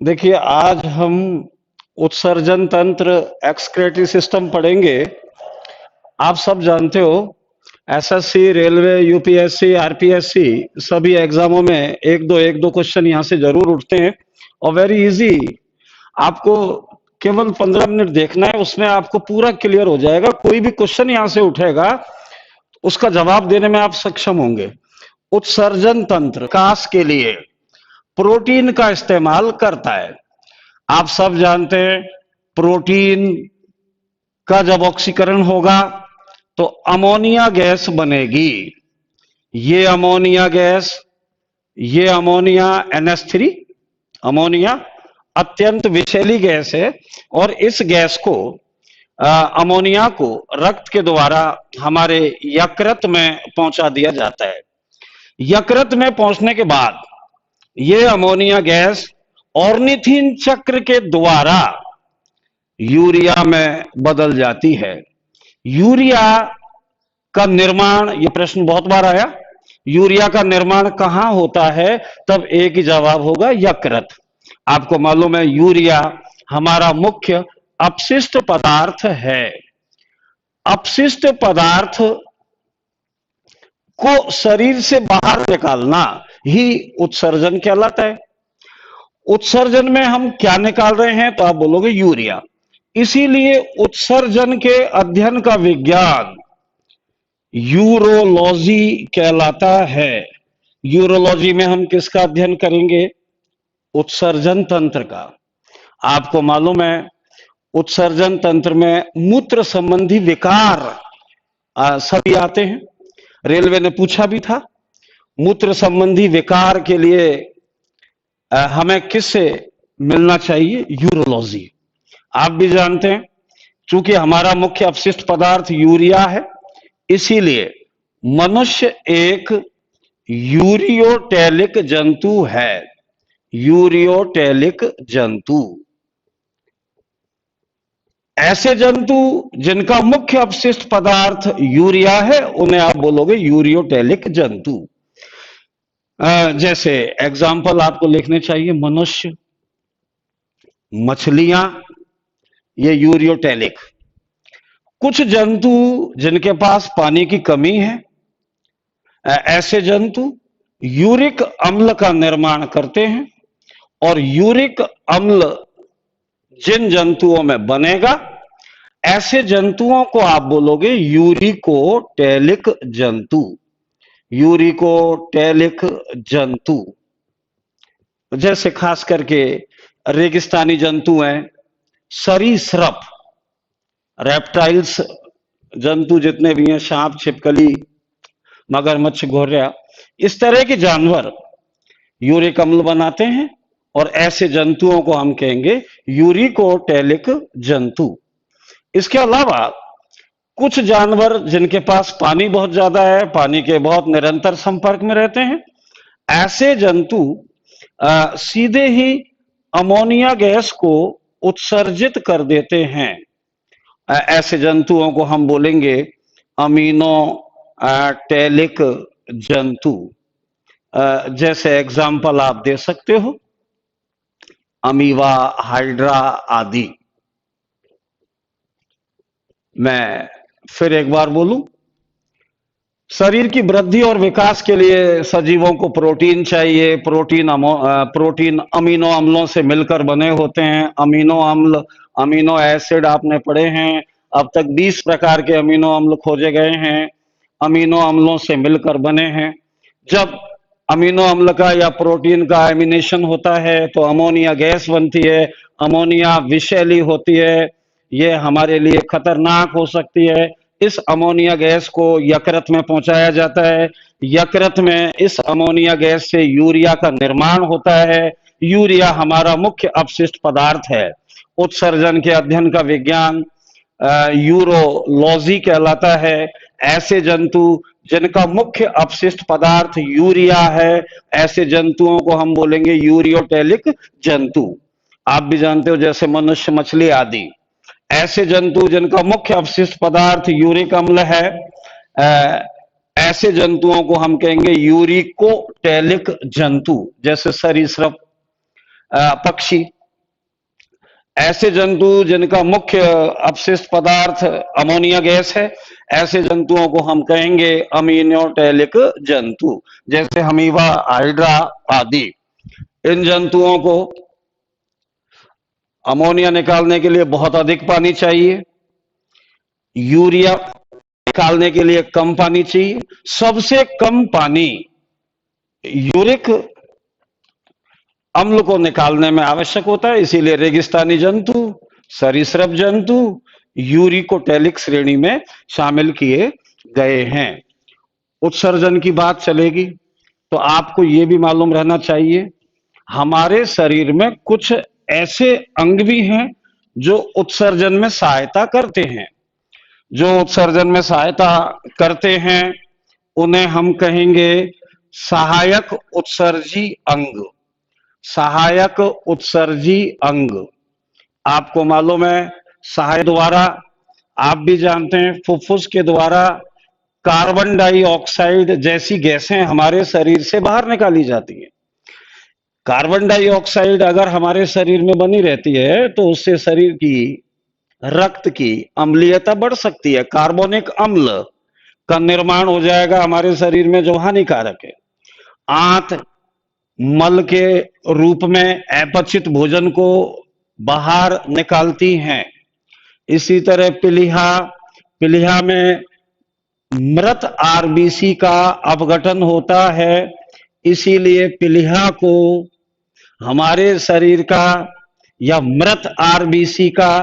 देखिए, आज हम उत्सर्जन तंत्र, एक्सक्रीटरी सिस्टम पढ़ेंगे। आप सब जानते हो, एसएससी, रेलवे, यूपीएससी, आरपीएससी सभी एग्जामों में एक दो क्वेश्चन यहाँ से जरूर उठते हैं और वेरी इजी। आपको केवल 15 मिनट देखना है, उसमें आपको पूरा क्लियर हो जाएगा। कोई भी क्वेश्चन यहाँ से उठेगा, उसका जवाब देने में आप सक्षम होंगे। उत्सर्जन तंत्र विकास के लिए प्रोटीन का इस्तेमाल करता है। आप सब जानते हैं, प्रोटीन का जब ऑक्सीकरण होगा तो अमोनिया गैस बनेगी। ये अमोनिया गैस, ये अमोनिया NH3 अमोनिया अत्यंत विषैली गैस है और इस गैस को अमोनिया को रक्त के द्वारा हमारे यकृत में पहुंचा दिया जाता है। यकृत में पहुंचने के बाद यह अमोनिया गैस ऑर्निथीन चक्र के द्वारा यूरिया में बदल जाती है। यूरिया का निर्माण, यह प्रश्न बहुत बार आया, यूरिया का निर्माण कहां होता है? तब एक ही जवाब होगा, यकृत। आपको मालूम है, यूरिया हमारा मुख्य अपशिष्ट पदार्थ है। अपशिष्ट पदार्थ को शरीर से बाहर निकालना ही उत्सर्जन कहलाता है। उत्सर्जन में हम क्या निकाल रहे हैं? तो आप बोलोगे यूरिया। इसीलिए उत्सर्जन के अध्ययन का विज्ञान यूरोलॉजी कहलाता है। यूरोलॉजी में हम किसका अध्ययन करेंगे? उत्सर्जन तंत्र का। आपको मालूम है, उत्सर्जन तंत्र में मूत्र संबंधी विकार सभी आते हैं। रेलवे ने पूछा भी था, मूत्र संबंधी विकार के लिए हमें किससे मिलना चाहिए? यूरोलॉजी। आप भी जानते हैं, चूंकि हमारा मुख्य अपशिष्ट पदार्थ यूरिया है, इसीलिए मनुष्य एक यूरियोटेलिक जंतु है। यूरियोटेलिक जंतु, ऐसे जंतु जिनका मुख्य अपशिष्ट पदार्थ यूरिया है, उन्हें आप बोलोगे यूरियोटेलिक जंतु। जैसे एग्जाम्पल आपको लिखने चाहिए, मनुष्य, मछलियां, ये यूरियोटेलिक। कुछ जंतु जिनके पास पानी की कमी है, ऐसे जंतु यूरिक अम्ल का निर्माण करते हैं और यूरिक अम्ल जिन जंतुओं में बनेगा, ऐसे जंतुओं को आप बोलोगे यूरिकोटेलिक जंतु। यूरिकोटेलिक जंतु जैसे खास करके रेगिस्तानी जंतु हैं, सरीसृप, रेप्टाइल्स जंतु जितने भी हैं, सांप, छिपकली, मगरमच्छ, घोड़िया, इस तरह के जानवर यूरिक अम्ल बनाते हैं और ऐसे जंतुओं को हम कहेंगे यूरिकोटेलिक जंतु। इसके अलावा कुछ जानवर जिनके पास पानी बहुत ज्यादा है, पानी के बहुत निरंतर संपर्क में रहते हैं, ऐसे जंतु सीधे ही अमोनिया गैस को उत्सर्जित कर देते हैं। ऐसे जंतुओं को हम बोलेंगे अमीनो टेलिक जंतु। जैसे एग्जाम्पल आप दे सकते हो, अमीबा, हाइड्रा आदि। मैं फिर एक बार बोलूं, शरीर की वृद्धि और विकास के लिए सजीवों को प्रोटीन चाहिए। प्रोटीन अमीनो अम्लों से मिलकर बने होते हैं। अमीनो अम्ल, अमीनो एसिड आपने पढ़े हैं। अब तक 20 प्रकार के अमीनो अम्ल खोजे गए हैं, अमीनो अम्लों से मिलकर बने हैं। जब अमीनो अम्ल का या प्रोटीन का एमिनेशन होता है तो अमोनिया गैस बनती है। अमोनिया विषैली होती है, यह हमारे लिए खतरनाक हो सकती है। इस अमोनिया गैस को यकृत में पहुंचाया जाता है। यकृत में इस अमोनिया गैस से यूरिया का निर्माण होता है। यूरिया हमारा मुख्य अपशिष्ट पदार्थ है। उत्सर्जन के अध्ययन का विज्ञान यूरोलॉजी कहलाता है। ऐसे जंतु जिनका मुख्य अपशिष्ट पदार्थ यूरिया है, ऐसे जंतुओं को हम बोलेंगे यूरियोटेलिक जंतु। आप भी जानते हो, जैसे मनुष्य, मछली आदि। ऐसे जंतु जिनका मुख्य अपशिष्ट पदार्थ यूरिक अम्ल है, ऐसे जंतुओं को हम कहेंगे यूरिकोटेलिक जंतु। जैसे सरीसृप, पक्षी, ऐसे जंतु जिनका मुख्य अपशिष्ट पदार्थ अमोनिया गैस है, ऐसे जंतुओं को हम कहेंगे अमीनोटेलिक जंतु, जैसे हमीबा, हाइड्रा आदि। इन जंतुओं को अमोनिया निकालने के लिए बहुत अधिक पानी चाहिए, यूरिया निकालने के लिए कम पानी चाहिए। सबसे कम पानी यूरिक अम्ल को निकालने में आवश्यक होता है, इसीलिए रेगिस्तानी जंतु, सरीसृप जंतु यूरिकोटेलिक श्रेणी में शामिल किए गए हैं। उत्सर्जन की बात चलेगी तो आपको यह भी मालूम रहना चाहिए, हमारे शरीर में कुछ ऐसे अंग भी हैं जो उत्सर्जन में सहायता करते हैं। जो उत्सर्जन में सहायता करते हैं उन्हें हम कहेंगे सहायक उत्सर्जी अंग। सहायक उत्सर्जी अंग आपको मालूम है, सहायक द्वारा आप भी जानते हैं, फुफ्फुस के द्वारा कार्बन डाइऑक्साइड जैसी गैसें हमारे शरीर से बाहर निकाली जाती हैं। कार्बन डाइऑक्साइड अगर हमारे शरीर में बनी रहती है तो उससे शरीर की रक्त की अम्लीयता बढ़ सकती है, कार्बोनिक अम्ल का निर्माण हो जाएगा हमारे शरीर में जो हानिकारक है। आंत मल के रूप में अपचित भोजन को बाहर निकालती हैं। इसी तरह पीलिया में मृत आरबीसी का अपघटन होता है, इसीलिए पीलिया को हमारे शरीर का या मृत आरबीसी का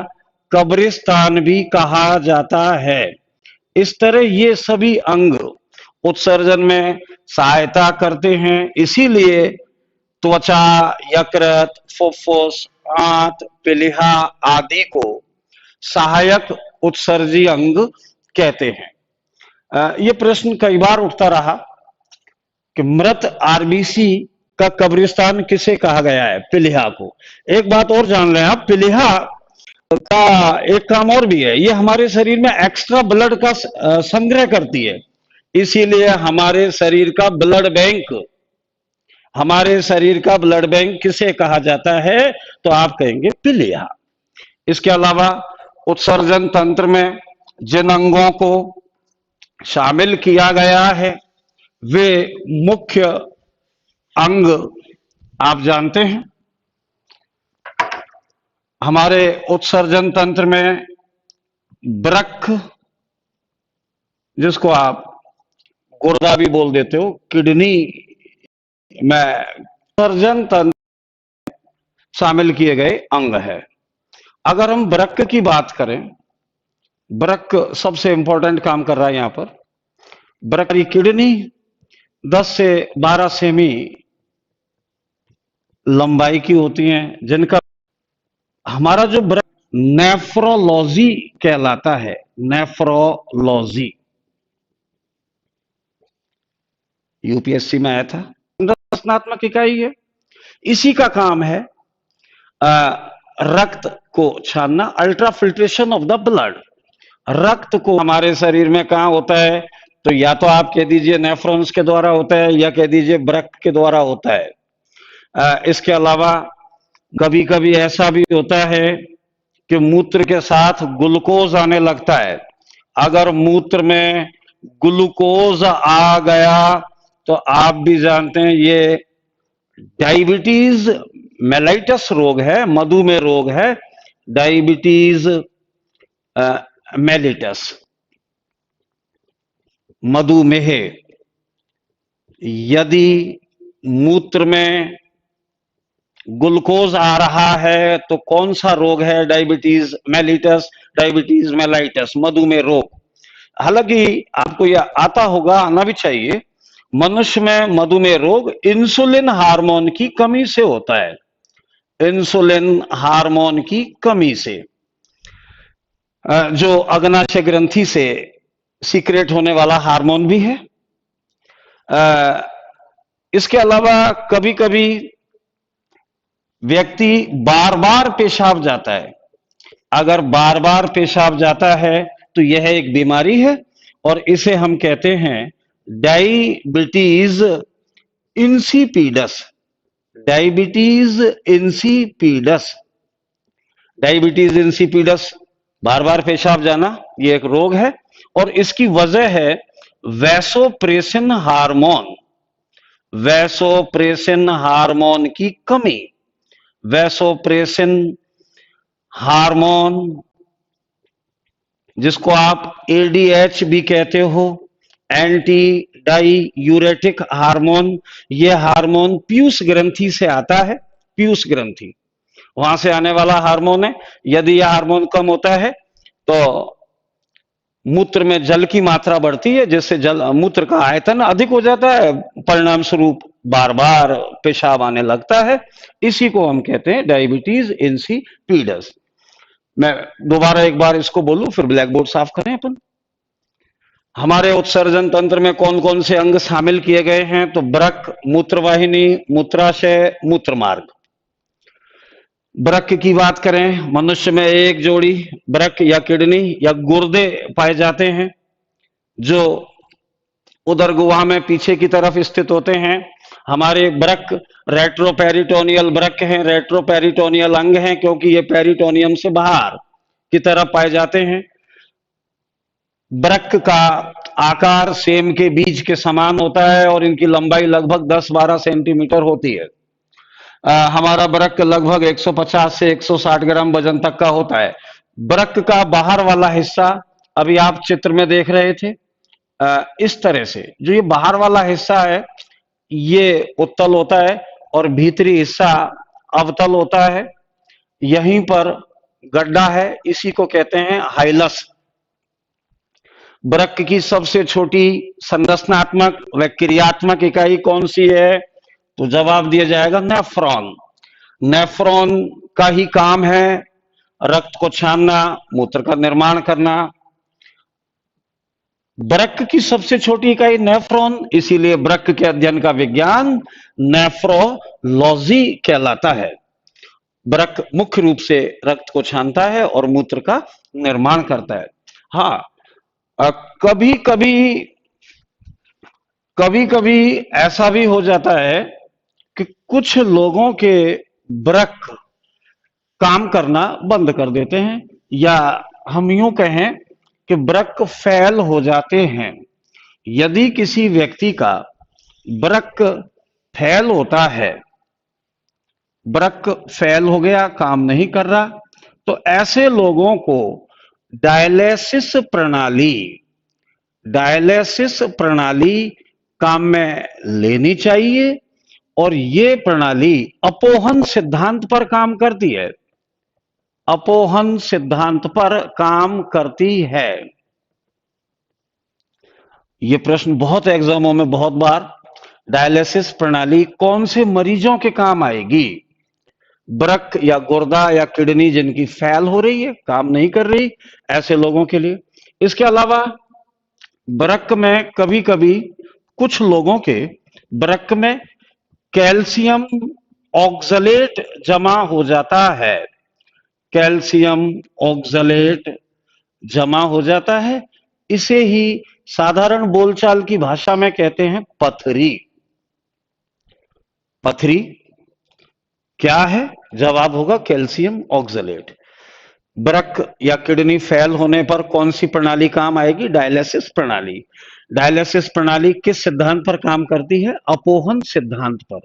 कब्रिस्तान भी कहा जाता है। इस तरह ये सभी अंग उत्सर्जन में सहायता करते हैं, इसीलिए त्वचा, यकृत, फुफ्फुस, आंत, पीलिया आदि को सहायक उत्सर्जी अंग कहते हैं। यह प्रश्न कई बार उठता रहा कि मृत आरबीसी का कब्रिस्तान किसे कहा गया है? पीलिया को। एक बात और जान लें आप, पीलिया का एक काम और भी है, ये हमारे शरीर में एक्स्ट्रा ब्लड का संग्रह करती है, इसीलिए हमारे शरीर का ब्लड बैंक किसे कहा जाता है? तो आप कहेंगे पीलिया। इसके अलावा उत्सर्जन तंत्र में जिन अंगों को शामिल किया गया है वे मुख्य अंग आप जानते हैं। हमारे उत्सर्जन तंत्र में वृक्क, जिसको आप गुर्दा भी बोल देते हो, किडनी में उत्सर्जन तंत्र शामिल किए गए अंग है। अगर हम वृक्क की बात करें, वृक्क सबसे इंपॉर्टेंट काम कर रहा है यहां पर। वृक्क की किडनी 10 से 12 सेमी लंबाई की होती हैं, जिनका हमारा जो वृक्क नेफ्रोलॉजी कहलाता है, नेफ्रोलॉजी यूपीएससी में आया था, रचनात्मक इकाई है। इसी का काम है रक्त को छानना, अल्ट्राफिल्ट्रेशन ऑफ द ब्लड। रक्त को हमारे शरीर में कहां होता है? तो या तो आप कह दीजिए नेफ्रॉन्स के द्वारा होता है या कह दीजिए वृक्क के द्वारा होता है। इसके अलावा कभी कभी ऐसा भी होता है कि मूत्र के साथ ग्लूकोज आने लगता है। अगर मूत्र में ग्लूकोज आ गया तो आप भी जानते हैं ये डायबिटीज मेलाइटस रोग है, मधुमेह रोग है, डायबिटीज मेलिटस, मधुमेह। यदि मूत्र में ग्लूकोज आ रहा है तो कौन सा रोग है? डायबिटीज मेलिटस, डायबिटीज मेलाइटस, मधुमेह रोग। हालांकि आपको यह आता होगा, आना भी चाहिए, मनुष्य में मधुमेह रोग इंसुलिन हार्मोन की कमी से होता है। इंसुलिन हार्मोन की कमी से, जो अग्नाशय ग्रंथि से सीक्रेट होने वाला हार्मोन भी है। इसके अलावा कभी कभी व्यक्ति बार बार पेशाब जाता है। अगर बार बार पेशाब जाता है तो यह एक बीमारी है और इसे हम कहते हैं diabetes insipidus. Diabetes insipidus. Diabetes insipidus, बार बार पेशाब जाना, ये एक रोग है और इसकी वजह है वैसोप्रेसिन हार्मोन, वैसोप्रेसिन हार्मोन की कमी। वैसोप्रेसिन हार्मोन, जिसको आप एडीएच भी कहते हो, एंटी डाई यूरेटिक हार्मोन, यह हार्मोन पीयूष ग्रंथि से आता है। पीयूष ग्रंथि वहां से आने वाला हार्मोन है। यदि यह हार्मोन कम होता है तो मूत्र में जल की मात्रा बढ़ती है, जिससे जल मूत्र का आयतन अधिक हो जाता है, परिणाम स्वरूप बार बार पेशाब आने लगता है। इसी को हम कहते हैं डायबिटीज इंसिपिडस। मैं दोबारा एक बार इसको बोलूं, फिर ब्लैक बोर्ड साफ करें अपन। हमारे उत्सर्जन तंत्र में कौन कौन से अंग शामिल किए गए हैं? तो वृक्क, मूत्रवाहिनी, मूत्राशय, मूत्रमार्ग। वृक्क की बात करें, मनुष्य में एक जोड़ी वृक्क या किडनी या गुर्दे पाए जाते हैं, जो उदर गुहा में पीछे की तरफ स्थित होते हैं। हमारे वृक्क रेट्रोपेरिटोनियल वृक्क हैं, रेट्रोपेरिटोनियल अंग हैं, क्योंकि ये पेरिटोनियम से बाहर की तरफ पाए जाते हैं। वृक्क का आकार सेम के बीज के समान होता है और इनकी लंबाई लगभग 10-12 सेंटीमीटर होती है। हमारा वृक्क लगभग 150 से 160 ग्राम वजन तक का होता है। वृक्क का बाहर वाला हिस्सा अभी आप चित्र में देख रहे थे, इस तरह से जो ये बाहर वाला हिस्सा है ये उत्तल होता है और भीतरी हिस्सा अवतल होता है। यहीं पर गड्ढा है, इसी को कहते हैं हाइलस। वृक्क की सबसे छोटी संरचनात्मक व क्रियात्मक इकाई कौन सी है? तो जवाब दिया जाएगा नेफ्रॉन। नेफ्रॉन का ही काम है रक्त को छानना, मूत्र का निर्माण करना। वृक्क की सबसे छोटी इकाई नेफ्रॉन, इसीलिए वृक्क के अध्ययन का विज्ञान नेफ्रोलॉजी कहलाता है। वृक्क मुख्य रूप से रक्त को छानता है और मूत्र का निर्माण करता है। हाँ, कभी कभी कभी कभी ऐसा भी हो जाता है कि कुछ लोगों के वृक्क काम करना बंद कर देते हैं, या हम यूं कहें कि वृक्क फेल हो जाते हैं। यदि किसी व्यक्ति का वृक्क फेल होता है, वृक्क फेल हो गया, काम नहीं कर रहा, तो ऐसे लोगों को डायलिसिस प्रणाली, डायलिसिस प्रणाली काम में लेनी चाहिए। और ये प्रणाली अपोहन सिद्धांत पर काम करती है, अपोहन सिद्धांत पर काम करती है। ये प्रश्न बहुत एग्जामों में बहुत बार, डायलिसिस प्रणाली कौन से मरीजों के काम आएगी? वृक्क या गुर्दा या किडनी जिनकी फेल हो रही है, काम नहीं कर रही, ऐसे लोगों के लिए। इसके अलावा वृक्क में कभी कभी कुछ लोगों के वृक्क में कैल्शियम ऑक्सलेट जमा हो जाता है। कैल्शियम ऑक्सलेट जमा हो जाता है, इसे ही साधारण बोलचाल की भाषा में कहते हैं पथरी। पथरी क्या है? जवाब होगा कैल्शियम ऑक्सलेट। वृक्क या किडनी फेल होने पर कौन सी प्रणाली काम आएगी? डायलिसिस प्रणाली। डायलिसिस प्रणाली किस सिद्धांत पर काम करती है? अपोहन सिद्धांत पर।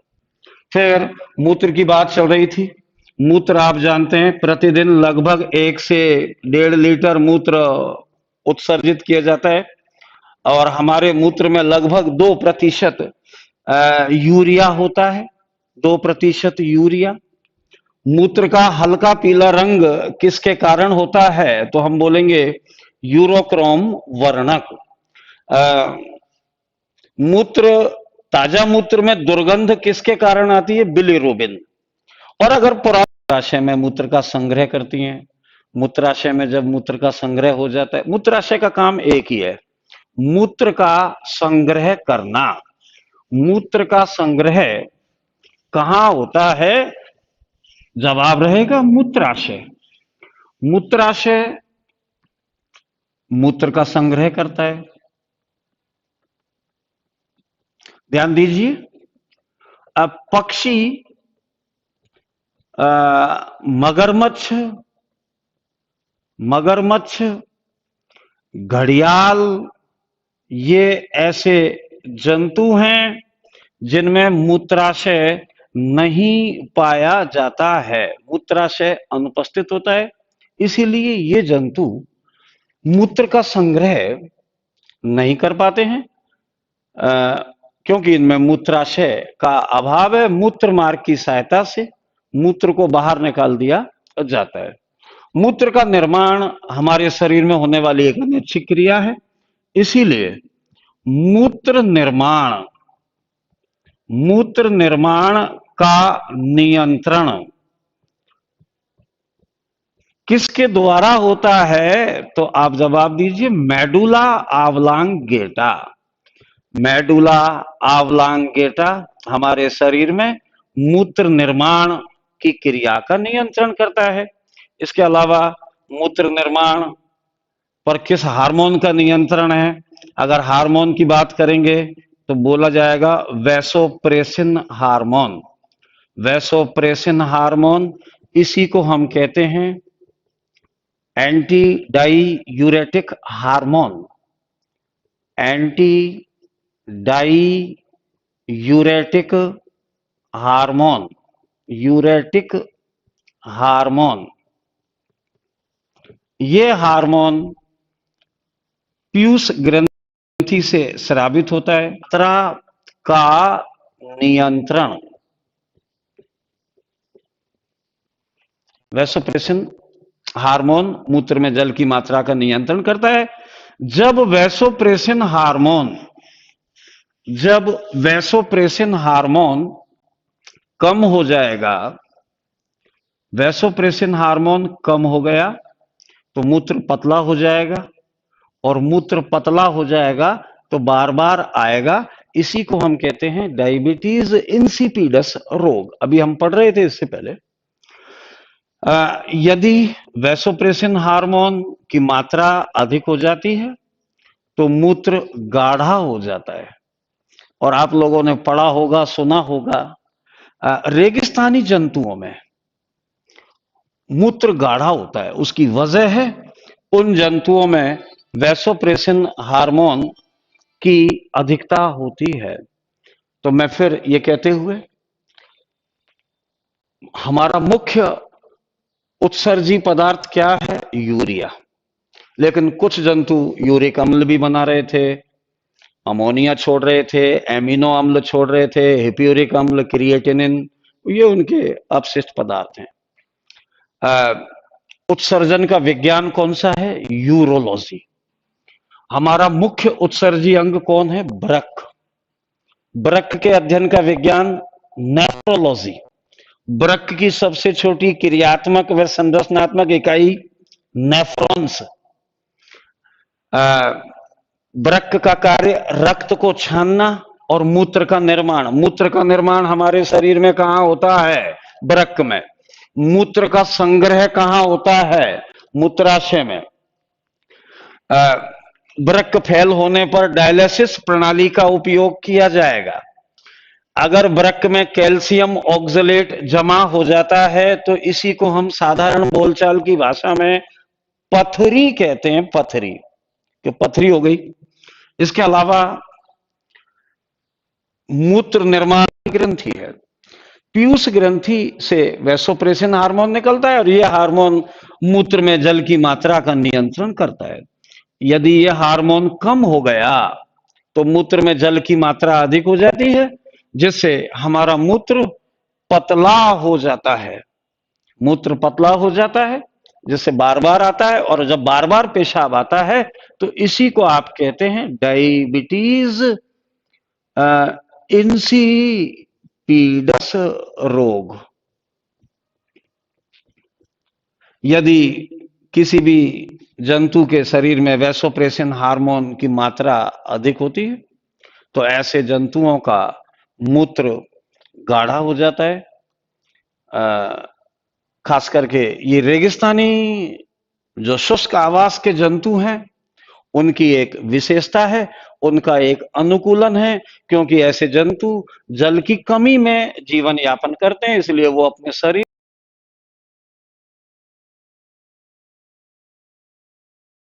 फिर मूत्र की बात चल रही थी। मूत्र आप जानते हैं प्रतिदिन लगभग 1 से 1.5 लीटर मूत्र उत्सर्जित किया जाता है और हमारे मूत्र में लगभग 2% यूरिया होता है, 2% यूरिया। मूत्र का हल्का पीला रंग किसके कारण होता है? तो हम बोलेंगे यूरोक्रोम वर्णक। मूत्र, ताजा मूत्र में दुर्गंध किसके कारण आती है? बिलीरुबिन। और अगर मूत्राशय में मूत्र का संग्रह करती हैं, मूत्राशय में जब मूत्र का संग्रह हो जाता है, मूत्राशय का काम एक ही है, मूत्र का संग्रह करना। मूत्र का संग्रह कहां होता है? जवाब रहेगा मूत्राशय। मूत्राशय मूत्र का संग्रह करता है। ध्यान दीजिए, अब पक्षी मगरमच्छ, मगरमच्छ, घड़ियाल, ये ऐसे जंतु हैं जिनमें मूत्राशय नहीं पाया जाता है, मूत्राशय अनुपस्थित होता है। इसीलिए ये जंतु मूत्र का संग्रह नहीं कर पाते हैं, क्योंकि इनमें मूत्राशय का अभाव है। मूत्र मार्ग की सहायता से मूत्र को बाहर निकाल दिया जाता है। मूत्र का निर्माण हमारे शरीर में होने वाली एक अनैच्छिक क्रिया है। इसीलिए मूत्र निर्माण, मूत्र निर्माण का नियंत्रण किसके द्वारा होता है? तो आप जवाब दीजिए, मेडुला ऑब्लांगेटा। मेडुला ऑब्लांगेटा हमारे शरीर में मूत्र निर्माण की क्रिया का नियंत्रण करता है। इसके अलावा मूत्र निर्माण पर किस हार्मोन का नियंत्रण है? अगर हार्मोन की बात करेंगे तो बोला जाएगा वैसोप्रेसिन हार्मोन। वैसोप्रेसिन हार्मोन, इसी को हम कहते हैं anti diuretic hormone. Anti diuretic hormone, यूरेटिक हार्मोन, ये हार्मोन पीयूष ग्रंथि से स्रावित होता है। मात्रा का नियंत्रण, वैसोप्रेसिन हार्मोन मूत्र में जल की मात्रा का नियंत्रण करता है। जब वैसोप्रेसिन हार्मोन कम हो जाएगा, वैसोप्रेसिन हार्मोन कम हो गया तो मूत्र पतला हो जाएगा, और मूत्र पतला हो जाएगा तो बार बार आएगा। इसी को हम कहते हैं डायबिटीज इंसिपिडस रोग। अभी हम पढ़ रहे थे इससे पहले। यदि वैसोप्रेसिन हार्मोन की मात्रा अधिक हो जाती है तो मूत्र गाढ़ा हो जाता है। और आप लोगों ने पढ़ा होगा, सुना होगा, रेगिस्तानी जंतुओं में मूत्र गाढ़ा होता है। उसकी वजह है उन जंतुओं में वैसोप्रेसिन हार्मोन की अधिकता होती है। तो मैं फिर ये कहते हुए, हमारा मुख्य उत्सर्जी पदार्थ क्या है? यूरिया। लेकिन कुछ जंतु यूरिक अम्ल भी बना रहे थे, अमोनिया छोड़ रहे थे, एमिनो अम्ल छोड़ रहे थे, हिप्यूरिक अम्ल, क्रिएटिनिन, ये उनके अपशिष्ट पदार्थ हैं। उत्सर्जन का विज्ञान कौन सा है? यूरोलॉजी। हमारा मुख्य उत्सर्जी अंग कौन है? वृक्क। वृक्क के अध्ययन का विज्ञान नेफ्रोलॉजी। वृक्क की सबसे छोटी क्रियात्मक व संरचनात्मक इकाई नेफ्रॉन्स। वृक्क का कार्य रक्त को छानना और मूत्र का निर्माण। मूत्र का निर्माण हमारे शरीर में कहां होता है? वृक्क में। मूत्र का संग्रह कहां होता है? मूत्राशय में। वृक्क फेल होने पर डायलिसिस प्रणाली का उपयोग किया जाएगा। अगर वृक्क में कैल्शियम ऑक्सलेट जमा हो जाता है तो इसी को हम साधारण बोलचाल की भाषा में पथरी कहते हैं। पथरी, कि पथरी हो गई। इसके अलावा मूत्र निर्माण ग्रंथि है। पीयूष ग्रंथि से वैसोप्रेसिन हार्मोन निकलता है और यह हार्मोन मूत्र में जल की मात्रा का नियंत्रण करता है। यदि यह हार्मोन कम हो गया तो मूत्र में जल की मात्रा अधिक हो जाती है, जिससे हमारा मूत्र पतला हो जाता है। मूत्र पतला हो जाता है जिससे बार बार आता है, और जब बार बार पेशाब आता है तो इसी को आप कहते हैं डायबिटीज इंसिपिडस रोग। यदि किसी भी जंतु के शरीर में वैसोप्रेसिन हार्मोन की मात्रा अधिक होती है तो ऐसे जंतुओं का मूत्र गाढ़ा हो जाता है। खास करके ये रेगिस्तानी जो शुष्क आवास के जंतु हैं, उनकी एक विशेषता है, उनका एक अनुकूलन है, क्योंकि ऐसे जंतु जल की कमी में जीवन यापन करते हैं, इसलिए वो अपने शरीर